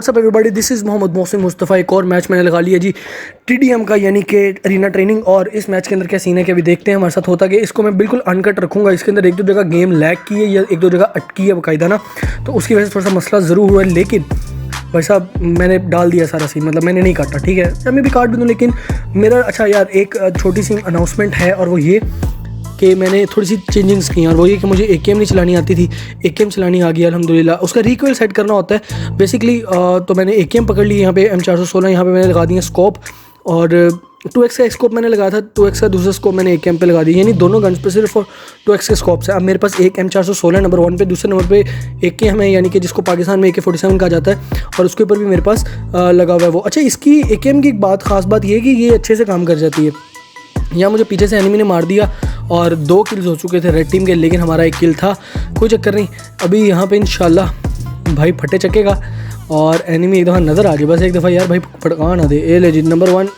WhatsApp everybody, this is Mohammad Mohsin Mustafa. एक और match मैंने लगा लिया जी TDM का, यानी कि अरीना ट्रेनिंग। और इस मैच के अंदर क्या सीन है कि अभी देखते हैं हमारे साथ होता कि इसको मैं बिल्कुल अनकट रखूँगा। इसके अंदर एक दो जगह गेम लैग की है या एक दो जगह अटकी है बाकायदा ना, तो उसकी वजह से थोड़ा सा मसला ज़रूर हुआ है। लेकिन भाई साहब मैंने डाल दिया सारा सीन, मतलब मैंने नहीं काटा, ठीक है, या मैं भी काट भी दूँ। लेकिन मेरा अच्छा यार एक छोटी सी अनाउंसमेंट है, और वो ये कि मैंने थोड़ी सी चेंजिंग्स की हैं। और वो ये कि मुझे AKM नहीं चलानी आती थी, AKM चलानी आ गई अल्हम्दुलिल्लाह। उसका रिकॉइल सेट करना होता है बेसिकली। तो मैंने AKM पकड़ ली, यहाँ पे M416 यहाँ पे मैंने लगा दिया स्कोप, और 2x का स्कोप मैंने लगाया था, 2x का दूसरा स्कोप मैंने AKM पे लगा दिया, यानी दोनों गन्स पे सिर्फ 2x के स्कोप है। अब मेरे पास एक M416 नंबर 1 पे, दूसरे नंबर पे AKM है, यानी कि जिसको पाकिस्तान में AK-47 कहा जाता है, और उसके ऊपर भी मेरे पास लगा हुआ है वो। अच्छा, इसकी AKM की एक ख़ास बात ये है कि ये अच्छे से काम कर जाती है। यहाँ मुझे पीछे से एनिमी ने मार दिया और 2 किल्स हो चुके थे रेड टीम के, लेकिन हमारा 1 किल था, कोई चक्कर नहीं। अभी यहाँ पे इंशाल्लाह भाई फटे चकेगा और एनिमी एक दफ़ा नज़र आ जाए, बस एक दफ़ा यार भाई फटका ना दे। ए ले जी, नंबर 1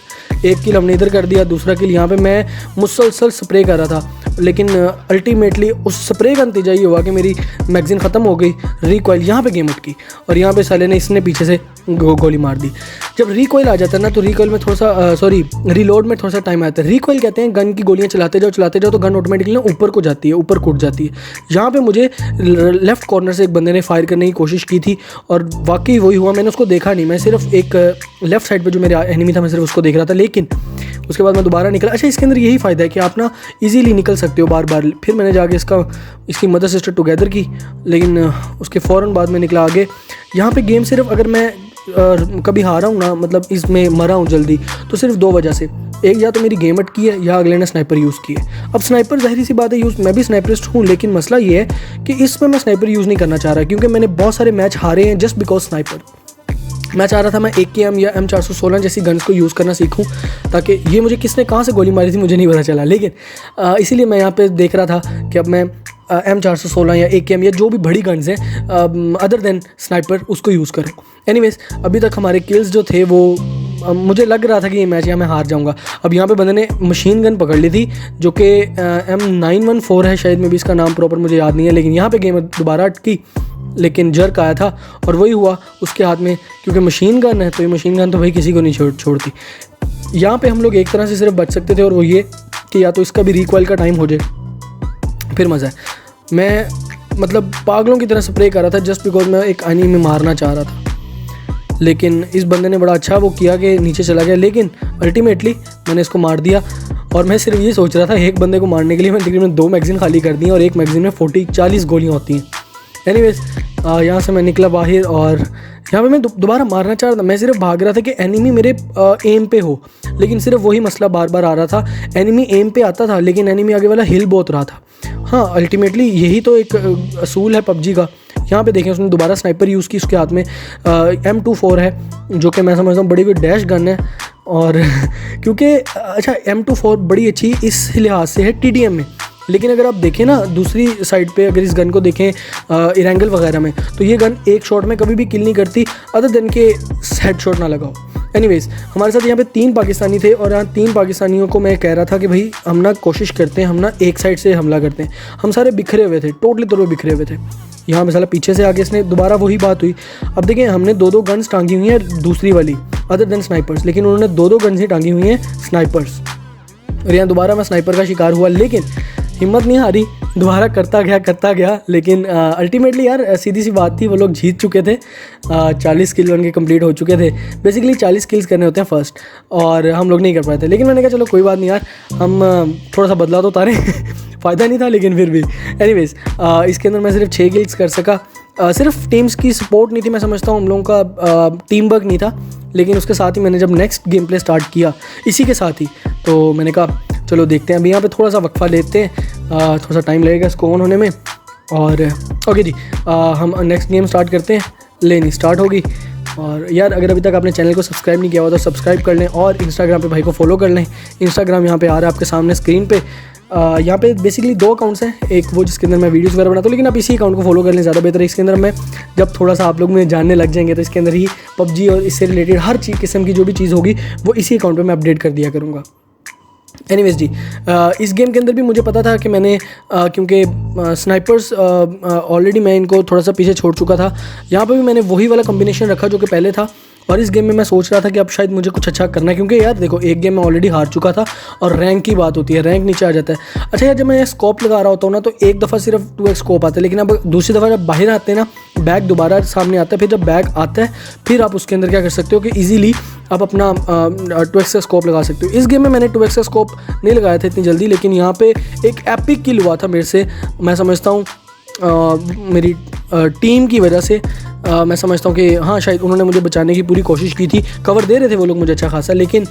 1 किल हमने इधर कर दिया, दूसरा किल यहाँ पे मैं मुसलसल स्प्रे कर रहा था, लेकिन अल्टीमेटली उस स्प्रे का नतीजा ये हुआ कि मेरी मैगज़ीन ख़त्म हो गई। रिकॉइल यहाँ पे गेम अटकी, और यहाँ पे साले ने इसने पीछे से गोली मार दी। जब रिकॉइल आ जाता है ना, तो रिकॉइल में थोड़ा सा रीलोड में थोड़ा सा टाइम आता है। रिकॉइल कहते हैं गन की गोलियाँ चलाते जाओ तो गन ऑटोमेटिकली ना ऊपर को जाती है, ऊपर कूद जाती है। यहाँ पे मुझे लेफ़्ट कॉर्नर से एक बंदे ने फायर करने की कोशिश की थी, और वाकई वही हुआ। मैंने उसको देखा नहीं, मैं सिर्फ एक लेफ़्ट साइड पर जो मेरा एनिमी था मैं सिर्फ उसको देख रहा था, लेकिन उसके बाद मैं दोबारा निकला। अच्छा, इसके अंदर यही फ़ायदा है कि आप ना इजीली निकल सकते हो बार बार। फिर मैंने जाके इसकी मदर सिस्टर टुगेदर की, लेकिन उसके फ़ौरन बाद में निकला आगे। यहाँ पे गेम सिर्फ अगर मैं कभी हारा हूँ ना, मतलब इसमें मरा हूँ जल्दी, तो सिर्फ 2 वजह से। एक, या तो मेरी गेम अटकी है, या अगले ने स्नाइपर यूज़ की है। अब स्नाइपर जाहिर सी बात है यूज़, मैं भी स्नाइपरिस्ट हूँ, लेकिन मसला ये है कि इसमें मैं स्नाइपर यूज़ नहीं करना चाह रहा, क्योंकि मैंने बहुत सारे मैच हारे हैं जस्ट बिकॉज स्नाइपर। मैं चाह रहा था मैं AKM या M416 जैसी गन्स को यूज़ करना सीखूं, ताकि ये मुझे किसने कहाँ से गोली मारी थी मुझे नहीं पता चला। लेकिन इसीलिए मैं यहाँ पे देख रहा था कि अब मैं M416 या AKM या जो भी बड़ी गन्स हैं अदर देन स्नाइपर उसको यूज़ करूँ। एनीवेज, अभी तक हमारे किल्स जो थे वो मुझे लग रहा था कि ये मैच यहाँ मैं हार जाऊँगा। अब यहाँ पे बंदे ने मशीन गन पकड़ ली थी, जो कि M914 है शायद, में भी इसका नाम प्रॉपर मुझे याद नहीं है। लेकिन यहाँ पे गेम दोबारा अटकी, लेकिन जर्क आया था और वही हुआ उसके हाथ में, क्योंकि मशीन गन है, तो ये मशीन गन तो भाई किसी को नहीं छोड़ती। यहाँ पे हम लोग एक तरह से सिर्फ बच सकते थे, और वो ये कि या तो इसका भी रिकॉइल का टाइम हो जाए, फिर मज़ा है। मैं मतलब पागलों की तरह स्प्रे कर रहा था जस्ट बिकॉज मैं एक एनिमी में मारना चाह रहा था, लेकिन इस बंदे ने बड़ा अच्छा वो किया कि नीचे चला गया, लेकिन अल्टीमेटली मैंने इसको मार दिया। और मैं सिर्फ ये सोच रहा था, एक बंदे को मारने के लिए मैं तकरीबन 2 मैगज़ीन खाली कर दी, और एक मैगज़ीन में 40 गोलियाँ होती हैं। एनीवेज, यहाँ से मैं निकला बाहर, और यहाँ पे मैं दोबारा मारना चाह रहा था। मैं सिर्फ भाग रहा था कि एनिमी मेरे एम पे हो, लेकिन सिर्फ वही मसला बार बार आ रहा था। एनिमी एम पे आता था, लेकिन एनिमी आगे वाला हिल बहुत रहा था। हाँ, अल्टीमेटली यही तो एक असूल है PUBG का। यहाँ पे देखें, उसने दोबारा स्नाइपर यूज़ की, उसके हाथ में M24 है, जो कि मैं समझता हूँ बड़ी कोई डैश गन है। और क्योंकि अच्छा, M24 बड़ी अच्छी इस लिहाज से है TDM में, लेकिन अगर आप देखें ना दूसरी साइड पे, अगर इस गन को देखें इरेंगल वगैरह में, तो ये गन एक शॉट में कभी भी किल नहीं करती अदर देन के हेड शॉट ना लगाओ। एनीवेज, हमारे साथ यहाँ पे 3 पाकिस्तानी थे, और यहाँ 3 पाकिस्तानियों को मैं कह रहा था कि भाई हम ना कोशिश करते हैं, हम ना एक साइड से हमला करते हैं। हम सारे बिखरे हुए थे, टोटली तौर पर बिखरे हुए थे। यहाँ पे साला पीछे से आके इसने दोबारा वही बात हुई। अब देखें, हमने 2 गन्स टांगी हुई हैं दूसरी वाली अदर देन स्नाइपर्स, लेकिन उन्होंने 2 गन्स ही टांगी हुई हैं स्नाइपर्स, और यहाँ दोबारा मैं स्नाइपर का शिकार हुआ, लेकिन हिम्मत नहीं हारी, दोबारा करता गया। लेकिन अल्टीमेटली यार सीधी सी बात थी, वो लोग जीत चुके थे। 40 किल उनके कंप्लीट हो चुके थे। बेसिकली 40 किल्स करने होते हैं फर्स्ट, और हम लोग नहीं कर पाए थे। लेकिन मैंने कहा चलो कोई बात नहीं यार, हम थोड़ा सा बदला तो उतारे फ़ायदा नहीं था, लेकिन फिर भी। एनीवेज, इसके अंदर मैं सिर्फ 6 किल्स कर सका। सिर्फ टीम्स की सपोर्ट नहीं थी, मैं समझता हूँ हम लोगों का टीम वर्क नहीं था। लेकिन उसके साथ ही मैंने जब नेक्स्ट गेम प्ले स्टार्ट किया इसी के साथ ही, तो मैंने कहा चलो देखते हैं। अभी यहाँ पे थोड़ा सा वक्फा लेते हैं, थोड़ा सा टाइम लगेगा इसको ऑन होने में। और ओके जी, हम नेक्स्ट गेम स्टार्ट करते हैं। लेनी स्टार्ट होगी। और यार, अगर अभी तक आपने चैनल को सब्सक्राइब नहीं किया हुआ तो सब्सक्राइब कर लें, और इंस्टाग्राम पे भाई को फॉलो कर लें। इंस्टाग्राम यहाँ पे आ रहा है आपके सामने स्क्रीन पे। यहाँ पे बेसिकली 2 अकाउंट्स हैं, एक वो जिसके अंदर मैं वीडियोस वगैरह बनाता हूँ, लेकिन आप इसी अकाउंट को फॉलो कर लें, ज़्यादा बेहतर है। इसके अंदर मैं जब थोड़ा सा आप लोग में जानने लग जाएंगे, तो इसके अंदर ही PUBG और इससे रिलेटेड हर किस्म की जो भी चीज़ होगी वो इसी अकाउंट पे मैं अपडेट कर दिया करूँगा। एनीवेज जी, इस गेम के अंदर भी मुझे पता था कि मैंने क्योंकि स्नाइपर्स ऑलरेडी मैं इनको थोड़ा सा पीछे छोड़ चुका था। यहाँ पे भी मैंने वही वाला कॉम्बिनेशन रखा जो कि पहले था, और इस गेम में मैं सोच रहा था कि अब शायद मुझे कुछ अच्छा करना है, क्योंकि यार देखो एक गेम में ऑलरेडी हार चुका था और रैंक की बात होती है, रैंक नीचे आ जाता है। अच्छा यार, जब मैं स्कोप लगा रहा होता हूँ ना, तो एक दफ़ा सिर्फ 2x स्कोप आता है, लेकिन अब दूसरी दफ़ा जब बाहर आते हैं ना, बैग दोबारा सामने आता है। फिर जब बैग आता है फिर आप उसके अंदर क्या कर सकते हो कि ईजिली आप अपना 2x का स्कोप लगा सकते हो। इस गेम में मैंने 2x का स्कोप नहीं लगाया था इतनी जल्दी, लेकिन यहाँ पे एक एपिक किल हुआ था मेरे से। मैं समझता हूँ मेरी टीम की वजह से मैं समझता हूँ कि हाँ, शायद उन्होंने मुझे बचाने की पूरी कोशिश की थी, कवर दे रहे थे वो लोग मुझे अच्छा खासा, लेकिन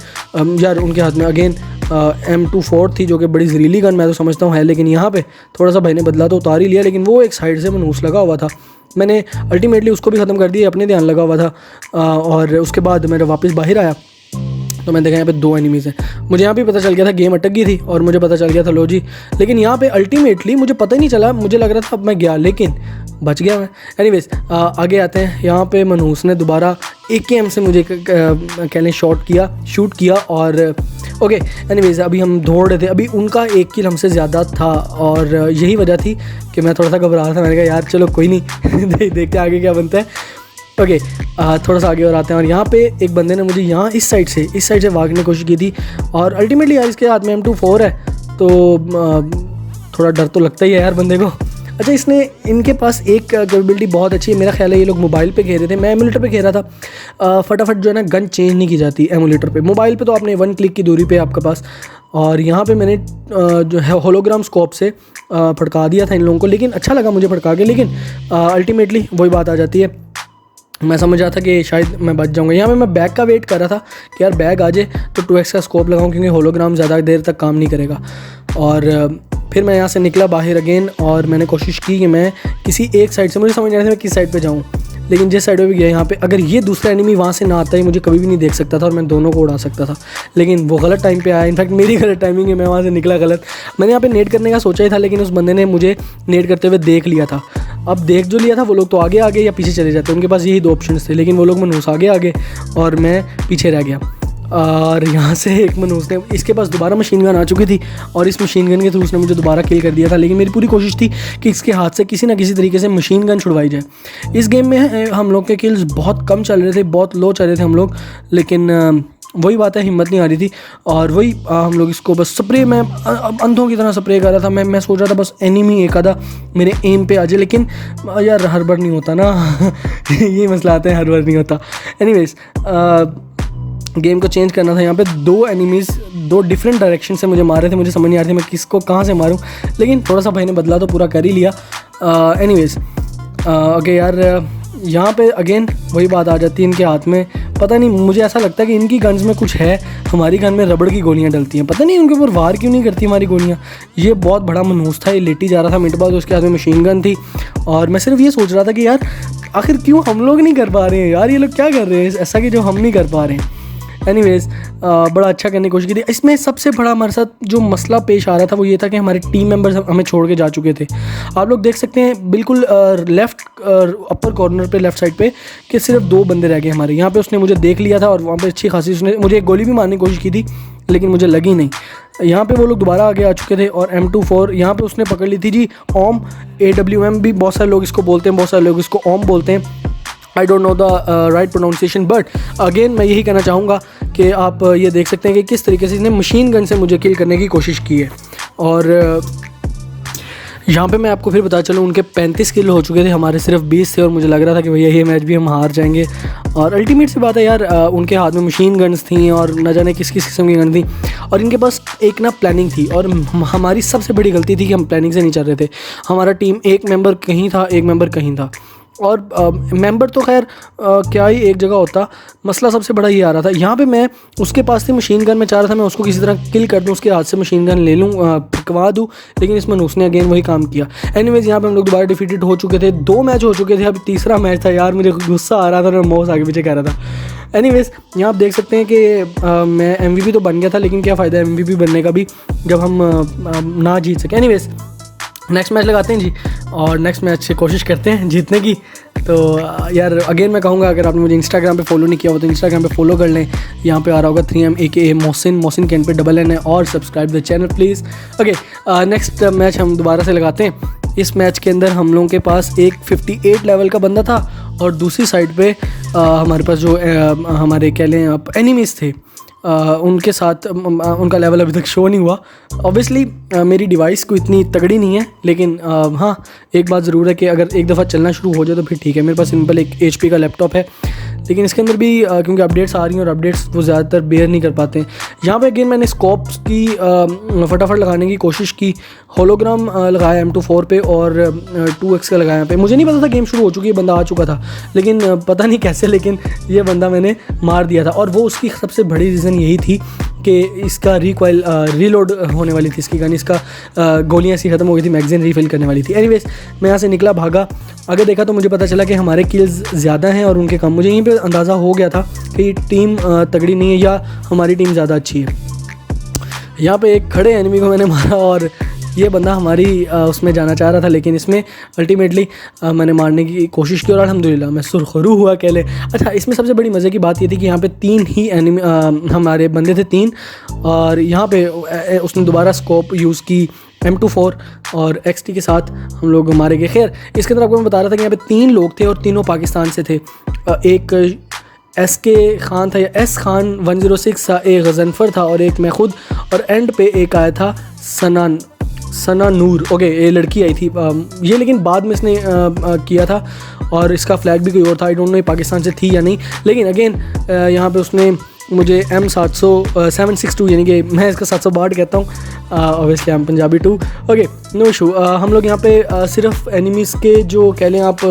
यार उनके हाथ में अगेन M24 थी, जो कि बड़ी जहरीली गन मैं तो समझता हूँ है। लेकिन यहाँ पे थोड़ा सा भाई ने बदला तो उतार ही लिया, लेकिन वो एक साइड से मनूस लगा हुआ था, मैंने अल्टीमेटली उसको भी ख़त्म कर दिया, अपने ध्यान लगा हुआ था। और उसके बाद मैं वापस बाहर आया तो मैं देखा यहाँ पे 2 एनिमीज़ हैं। मुझे यहाँ पे पता चल गया था गेम अटक गई थी और मुझे पता चल गया था लो जी, लेकिन यहाँ पे अल्टीमेटली मुझे पता ही नहीं चला, मुझे लग रहा था अब मैं गया, लेकिन बच गया मैं। एनीवेज आगे आते हैं। यहाँ पे मनहूस ने दोबारा AKM से मुझे कह लें शूट किया और ओके। एनीवेज अभी हम दौड़ रहे थे, अभी उनका 1 किल हमसे ज़्यादा था और यही वजह थी कि मैं थोड़ा सा घबरा रहा था। मैंने कहा यार चलो कोई नहीं देखते आगे क्या बनता है। ओके थोड़ा सा आगे और आते हैं, और यहाँ पे एक बंदे ने मुझे यहाँ इस साइड से भागने की कोशिश की थी, और अल्टीमेटली यार इसके हाथ में M24 है तो थोड़ा डर तो लगता ही है यार बंदे को। अच्छा, इनके पास एक कैपेबिलिटी बहुत अच्छी है, मेरा ख्याल है ये लोग मोबाइल पे खेल रहे थे, मैं एमुलेटर पे खेल रहा था। फटाफट जो है ना गन चेंज नहीं की जाती एमुलेटर पे, मोबाइल पे तो आपने 1 क्लिक की दूरी पे आपके पास। और यहाँ पे मैंने जो है होलोग्राम स्कोप से फटका दिया था इन लोगों को, लेकिन अच्छा लगा मुझे फटका के, लेकिन अल्टीमेटली वही बात आ जाती है, मैं समझ रहा था कि शायद मैं बच जाऊंगा। यहाँ पे मैं बैग का वेट कर रहा था कि यार बैग आ जाए तो 2x का स्कोप लगाऊं, क्योंकि होलोग्राम ज़्यादा देर तक काम नहीं करेगा। और फिर मैं यहाँ से निकला बाहर अगेन, और मैंने कोशिश की कि मैं किसी एक साइड से, मुझे समझ नहीं आ रहा था मैं किस साइड पे जाऊँ, लेकिन जिस साइड पे भी गया यहाँ पे अगर ये दूसरा एनिमी वहाँ से ना आता है मुझे कभी भी नहीं देख सकता था और मैं दोनों को उड़ा सकता था, लेकिन वो गलत टाइम पे आया। इनफैक्ट मेरी गलत टाइमिंग है, मैं वहाँ से निकला गलत। मैंने यहाँ पे नेट करने का सोचा ही था, लेकिन उस बंदे ने मुझे नेट करते हुए देख लिया था। अब देख जो लिया था वो लोग तो आगे आगे या पीछे चले जाते, उनके पास यही 2 ऑप्शन थे, लेकिन वो लोग मनूस आगे और मैं पीछे रह गया। और यहाँ से एक मनूस ने, इसके पास दोबारा मशीन गन आ चुकी थी और इस मशीन गन के थ्रू उसने मुझे दोबारा किल कर दिया था, लेकिन मेरी पूरी कोशिश थी कि इसके हाथ से किसी ना किसी तरीके से मशीन गन छुड़वाई जाए। इस गेम में हम लोग के किल्स बहुत कम चल रहे थे, बहुत लो चल रहे थे हम लोग, लेकिन वही बात है, हिम्मत नहीं आ रही थी। और वही हम लोग इसको बस स्प्रे, मैं अंधों की तरह स्प्रे कर रहा था। मैं सोच रहा था बस एनिमी एक आधा मेरे एम पे आ जाए, लेकिन यार हर बार नहीं होता ना ये मसला आता है, हर बार नहीं होता। एनीवेज गेम को चेंज करना था। यहाँ पे 2 एनिमीज़ 2 डिफरेंट डायरेक्शन से मुझे मार रहे थे, मुझे समझ नहीं आ रही थी मैं किसको कहाँ से मारूँ, लेकिन थोड़ा सा भाई ने बदला तो पूरा कर ही लिया। एनीवेज ओके यार, यहाँ पे अगेन वही बात आ जाती है, इनके हाथ में पता नहीं, मुझे ऐसा लगता है कि इनकी गन्स में कुछ है, हमारी गन में रबड़ की गोलियाँ डलती हैं, पता नहीं उनके ऊपर वार क्यों नहीं करती हमारी गोलियाँ। ये बहुत बड़ा मनहूस था, ये लेटी जा रहा था मिनट बाद, उसके हाथ में मशीन गन थी, और मैं सिर्फ ये सोच रहा था कि यार आखिर क्यों हम लोग नहीं कर पा रहे हैं यार, ये लोग क्या कर रहे हैं ऐसा कि जो हम नहीं कर पा रहे हैं। एनीवेज बड़ा अच्छा करने की कोशिश की थी। इसमें सबसे बड़ा हमारे साथ जो मसला पेश आ रहा था वो ये था कि हमारे टीम मेंबर्स हमें छोड़ के जा चुके थे। आप लोग देख सकते हैं बिल्कुल लेफ़्ट अपर कॉर्नर पे लेफ़्ट साइड पे कि सिर्फ 2 बंदे रह गए हमारे। यहाँ पे उसने मुझे देख लिया था और वहाँ पे अच्छी खासी उसने मुझे एक गोली भी मारने की कोशिश की थी, लेकिन मुझे लगी नहीं। यहाँ पे वो लोग दोबारा आगे आ चुके थे और M24 यहाँ पे उसने पकड़ ली थी जी। ओम AWM भी बहुत सारे लोग इसको बोलते हैं, बहुत सारे लोग इसको ओम बोलते हैं, I don't know the right pronunciation, but again मैं यही कहना चाहूँगा कि आप ये देख सकते हैं कि किस तरीके से इसने मशीन गन से मुझे किल करने की कोशिश की है। और यहाँ पे मैं आपको फिर बता चलूँ, उनके 35 किल हो चुके थे, हमारे सिर्फ 20 थे, और मुझे लग रहा था कि भैया ये मैच भी हम हार जाएंगे। और अल्टीमेट सी बात है यार, उनके हाथ में मशीन गन्स थी और न जाने किस किस किस्म की गन थी, और इनके पास एक ना प्लानिंग थी, और हमारी सबसे बड़ी गलती थी कि हम प्लानिंग से नहीं चल रहे थे। हमारा टीम एक मेंबर कहीं था, एक मेंबर कहीं था, और मेंबर तो खैर क्या ही एक जगह होता, मसला सबसे बड़ा ये आ रहा था। यहाँ पे मैं उसके पास थी मशीन गन, मैं चाह रहा था मैं उसको किसी तरह किल कर दूँ, उसके हाथ से मशीन गन ले लूँ, फेंकवा दूँ, लेकिन इसमें उसने अगेन वही काम किया। एनीवेज यहाँ पे हम लोग दोबारा डिफीटेड हो चुके थे, 2 मैच हो चुके थे, अब तीसरा मैच था यार, मुझे गुस्सा आ रहा था, मैं माउस आगे पीछे कर रहा था। एनीवेज यहाँ आप देख सकते हैं कि मैं MVP तो बन गया था, लेकिन क्या फ़ायदा है MVP बनने का भी जब हम ना जीत सकें। एनीवेज नेक्स्ट मैच लगाते हैं जी, और नेक्स्ट मैच से कोशिश करते हैं जीतने की। तो यार अगेन मैं कहूँगा, अगर आपने मुझे इंस्टाग्राम पे फॉलो नहीं किया हो तो इंस्टाग्राम पे फॉलो कर लें। यहाँ पे आ रहा होगा 3M AKA Mohsin can pay DNN है, और subscribe the channel please. Okay, next match हम दोबारा से लगाते हैं। इस मैच के अंदर हम लोगों के पास एक 58 लेवल का बंदा था, और दूसरी साइड पे हमारे पास जो हमारे कह लें आप एनिमीज़ थे, उनके साथ उनका लेवल अभी तक शो नहीं हुआ। ऑब्वियसली मेरी डिवाइस को इतनी तगड़ी नहीं है, लेकिन हाँ एक बात ज़रूर है कि अगर एक दफ़ा चलना शुरू हो जाए तो फिर ठीक है। मेरे पास सिंपल एक HP का लैपटॉप है, लेकिन इसके अंदर भी क्योंकि अपडेट्स आ रही हैं और अपडेट्स वो ज़्यादातर बेयर नहीं कर पाते हैं। यहाँ पे अगेन मैंने स्कोप्स की फटाफट लगाने की कोशिश की। होलोग्राम लगाया M24 पे, और 2x का लगाया पे। मुझे नहीं पता था गेम शुरू हो चुकी है, बंदा आ चुका था, लेकिन पता नहीं कैसे, लेकिन ये बंदा मैंने मार दिया था। और वो उसकी सबसे बड़ी रीज़न यही थी कि इसका रिकॉइल रीलोड होने वाली थी इसकी गन, इसका गोलियाँ सी ख़त्म हो गई थी, मैगज़ीन रीफिल करने वाली थी। एनीवेज मैं यहाँ से निकला, भागा, आगे देखा तो मुझे पता चला कि हमारे किल्स ज़्यादा हैं और उनके कम। मुझे यहीं पे अंदाज़ा हो गया था कि टीम तगड़ी नहीं है या हमारी टीम ज़्यादा अच्छी है। यहाँ पे एक खड़े एनिमी को मैंने मारा, और ये बंदा हमारी उसमें जाना चाह रहा था, लेकिन इसमें अल्टीमेटली मैंने मारने की कोशिश की और अल्हम्दुलिल्लाह मैं सुरखरू हुआ कह ले। अच्छा, इसमें सबसे बड़ी मज़े की बात ये थी कि यहाँ पे 3 ही एनिमी हमारे बंदे थे 3, और यहाँ पे उसने दोबारा स्कोप यूज़ की M24 और XT के साथ हम लोग मारे गए। खैर, इसके अंदर आपको मैं बता रहा था कि यहाँ पे 3 लोग थे और तीनों पाकिस्तान से थे। एक SK खान था या S खान 106 था, एक गजनफर था और एक मैं खुद, और एंड पे एक आया था सना नूर। ओके, ये लड़की आई थी ये, लेकिन बाद में इसने किया था, और इसका फ्लैग भी कोई और था। आई डोंट नो ये पाकिस्तान से थी या नहीं, लेकिन अगेन यहाँ पे उसने मुझे M762 यानी कि मैं इसका 762 कहता हूँ, obviously I am Punjabi too. Okay, no issue. हम लोग यहाँ पे सिर्फ एनिमीज़ के जो कह लें आप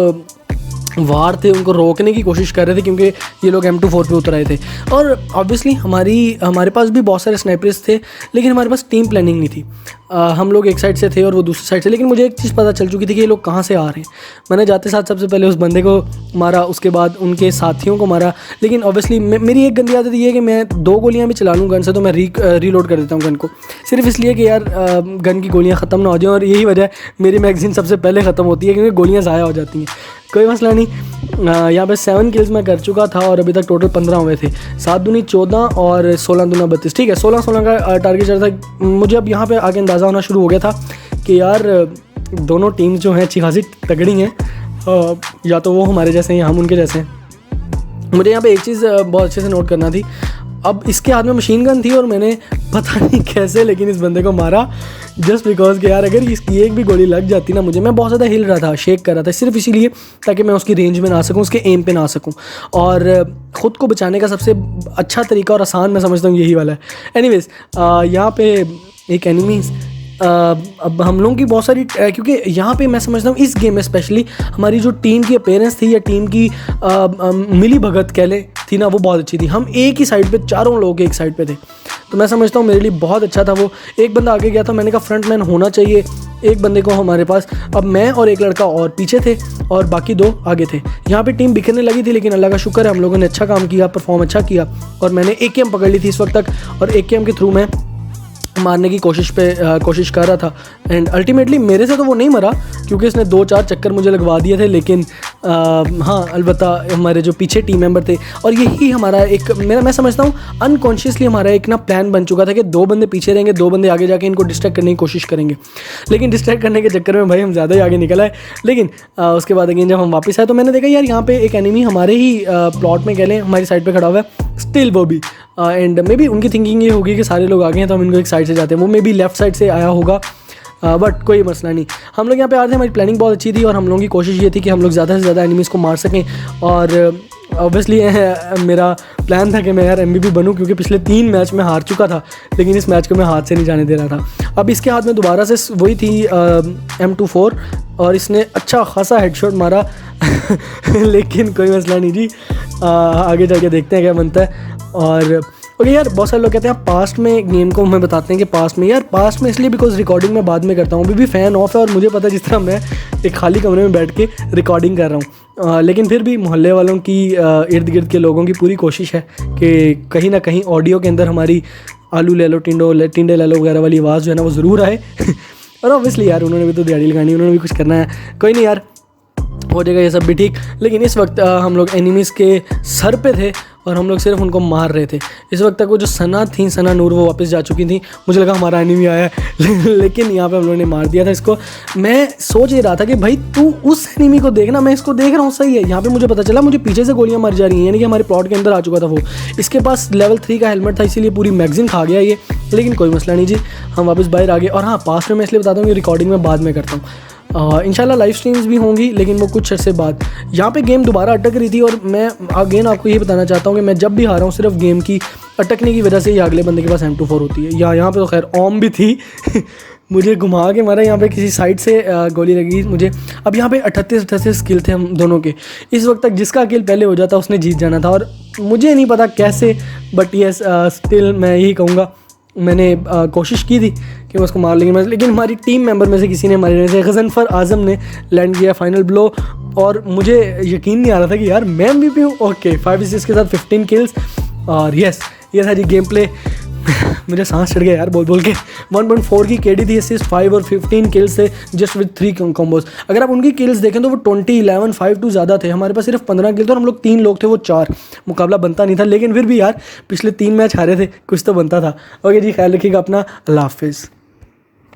वार थे उनको रोकने की कोशिश कर रहे थे, क्योंकि ये लोग M24 पे उतर आए थे। और ऑब्वियसली हमारे पास भी बहुत सारे स्नाइपर्स थे, लेकिन हमारे पास टीम प्लानिंग नहीं थी। हम लोग एक साइड से थे और वो दूसरी साइड से, लेकिन मुझे एक चीज़ पता चल चुकी थी कि ये लोग कहाँ से आ रहे हैं। मैंने जाते साथ सबसे पहले उस बंदे को मारा, उसके बाद उनके साथियों को मारा, लेकिन ऑब्वियसली मेरी एक गंदी आदत ये है कि मैं 2 गोलियाँ भी चला लूँ गन से तो मैं रीलोड कर देता हूँ गन को, सिर्फ इसलिए कि यार गन की गोलियाँ ख़त्म ना हो जाएँ, और यही वजह है मेरी मैगज़ीन सबसे पहले ख़त्म होती है, क्योंकि गोलियाँ ज़ाया हो जाती हैं। कोई मसला नहीं। यहाँ पे 7 किल्स मैं कर चुका था और अभी तक टोटल 15 हुए थे। 7 दूनी 14 और 16 दूना 32। ठीक है, 16 का टारगेट चल रहा था मुझे। अब यहाँ पे आगे अंदाज़ा होना शुरू हो गया था कि यार दोनों टीम्स जो हैं अच्छी खासी तगड़ी हैं, या तो वो हमारे जैसे हैं या हम उनके जैसे हैं। मुझे यहाँ पे एक चीज़ बहुत अच्छे से नोट करना थी। अब इसके हाथ में मशीन गन थी और मैंने पता नहीं कैसे लेकिन इस बंदे को मारा, जस्ट बिकॉज कि यार अगर इसकी एक भी गोली लग जाती ना मुझे, मैं बहुत ज़्यादा हिल रहा था, शेक कर रहा था, सिर्फ इसीलिए ताकि मैं उसकी रेंज में ना सकूं, उसके एम पे ना सकूं। और ख़ुद को बचाने का सबसे अच्छा तरीका और आसान मैं समझता हूँ यही वाला है। एनीवेज, यहाँ पे एक एनिमी अब हम लोगों की बहुत सारी, क्योंकि यहाँ पे मैं समझता हूँ इस गेम में स्पेशली हमारी जो टीम की अपीयरेंस थी या टीम की मिली भगत कह लें थी ना, वो बहुत अच्छी थी। हम एक ही साइड पे, चारों लोग एक साइड पे थे, तो मैं समझता हूँ मेरे लिए बहुत अच्छा था। वो एक बंदा आगे गया था, मैंने कहा फ्रंटमैन होना चाहिए एक बंदे को हमारे पास। अब मैं और एक लड़का और पीछे थे और बाकी 2 आगे थे। यहाँ पे टीम बिखरने लगी थी, लेकिन अल्लाह का शुक्र है हम लोगों ने अच्छा काम किया, परफॉर्म अच्छा किया, और मैंने AKM पकड़ ली थी इस वक्त तक, और AKM के थ्रू मैं मारने की कोशिश कर रहा था। एंड अल्टीमेटली मेरे से तो वो नहीं मरा, क्योंकि इसने 2-4 चक्कर मुझे लगवा दिए थे, लेकिन हाँ अलबत्ता हमारे जो पीछे टीम मेंबर थे, और यही हमारा एक मैं समझता हूँ अनकॉन्शियसली हमारा एक ना प्लान बन चुका था कि 2 बंदे पीछे रहेंगे, 2 बंदे आगे जाके इनको डिस्ट्रैक्ट करने की कोशिश करेंगे। लेकिन डिस्ट्रैक्ट करने के चक्कर में भाई हम ज़्यादा ही आगे निकल आए। लेकिन उसके बाद अगेन जब हम वापस आए तो मैंने देखा यार यहाँ पे एक एनिमी हमारे ही प्लॉट में कह लें हमारी साइड पर खड़ा हुआ है, स्टिल वो भी। एंड मे बी उनकी थिंकिंग ये होगी कि सारे लोग आगे हैं तो हम इनको एक साइड से जाते हैं, वो मे बी लेफ्ट साइड से आया होगा, बट कोई मसला नहीं। हम लोग यहाँ पे आ रहे थे, हमारी प्लानिंग बहुत अच्छी थी और हम लोगों की कोशिश ये थी कि हम लोग ज़्यादा से ज़्यादा एनिमीज़ को मार सकें। और ऑब्वियसली मेरा प्लान था कि मैं यार MVP बनूं, क्योंकि पिछले 3 मैच में हार चुका था, लेकिन इस मैच को मैं हाथ से नहीं जाने दे रहा था। अब इसके हाथ में दोबारा से वही थी M24 और इसने अच्छा खासा हेडशॉट मारा लेकिन कोई मसला नहीं जी, आगे जाके देखते हैं क्या बनता है। और ओके यार, बहुत सारे लोग कहते हैं पास्ट में गेम को हमें बताते हैं कि पास्ट में, यार पास्ट में इसलिए बिकॉज रिकॉर्डिंग मैं बाद में करता हूँ, अभी भी फ़ैन ऑफ है और मुझे पता है जिस तरह मैं एक खाली कमरे में बैठ के रिकॉर्डिंग कर रहा हूँ, लेकिन फिर भी मोहल्ले वालों की इर्द गिर्द के लोगों की पूरी कोशिश है कि कहीं ना कहीं ऑडियो के अंदर हमारी आलू ले लो टिंडे ले लो वगैरह वाली आवाज़ जो है ना वो ज़रूर आए और ऑब्वियसली यार उन्होंने भी तो दिहाड़ी लगानी, उन्होंने भी कुछ करना है। कोई नहीं यार, हो जाएगा ये सब भी ठीक। लेकिन इस वक्त हम लोग एनिमीज़ के सर पे थे और हम लोग सिर्फ उनको मार रहे थे। इस वक्त तक वो जो सना थी, सना नूर, वो वापस जा चुकी थी। मुझे लगा हमारा एनिमी आया है लेकिन यहाँ पे हम लोगों ने मार दिया था इसको। मैं सोच ही रहा था कि भाई तू उस एनिमी को देखना, मैं इसको देख रहा हूँ सही है। यहाँ पे मुझे पता चला मुझे पीछे से गोलियाँ मार जा रही हैं, यानी कि हमारे प्लॉट के अंदर आ चुका था वो। इसके पास लेवल 3 का हेलमेट था, इसीलिए पूरी मैगजीन खा गया ये। लेकिन कोई मसला नहीं जी, हम वापस बाहर आ गए। और हाँ, पास्ट में मैं इसलिए बताता हूँ कि रिकॉर्डिंग में बाद में करता हूँ। इंशाल्लाह लाइव स्ट्रीम्स भी होंगी, लेकिन वो कुछ अर्से बाद। यहाँ पे गेम दोबारा अटक रही थी और मैं अगेन आपको ये बताना चाहता हूँ कि मैं जब भी हारा हूँ सिर्फ गेम की अटकने की वजह से ही अगले बंदे के पास M24 होती है। या यहाँ पे तो खैर ओम भी थी मुझे घुमा के मारा, यहाँ पे किसी साइड से गोली लगी मुझे। अब यहाँ पे 38 किल थे हम दोनों के। इस वक्त तक जिसका किल पहले हो जाता उसने जीत जाना था, और मुझे नहीं पता कैसे, बट येस स्टिल मैं यही कहूँगा मैंने कोशिश की थी कि मैं उसको मार लेंगे, लेकिन हमारी टीम मेंबर में से किसी ने मारे जैसे गजनफर आजम ने लैंड किया फाइनल ब्लो। और मुझे यकीन नहीं आ रहा था कि यार मैं MVP हूँ। ओके 5 असिस्ट के साथ 15 किल्स, और यस ये था जी गेम प्ले। मुझे सांस चढ़ गया यार बोल के। 1.4 की KD थी, असिस्ट 5 और 15 किल्स थे जस्ट विद 3 कॉम्बोज। अगर आप उनकी किल्स देखें तो वो 20, 11, 5 टू ज़्यादा थे। हमारे पास सिर्फ 15 किल थे और हम लोग 3 लोग थे, वो 4। मुकाबला बनता नहीं था, लेकिन फिर भी यार पिछले 3 मैच हारे थे, कुछ तो बनता था। ओके जी, ख्याल रखिएगा अपना, अल्लाह हाफिज़।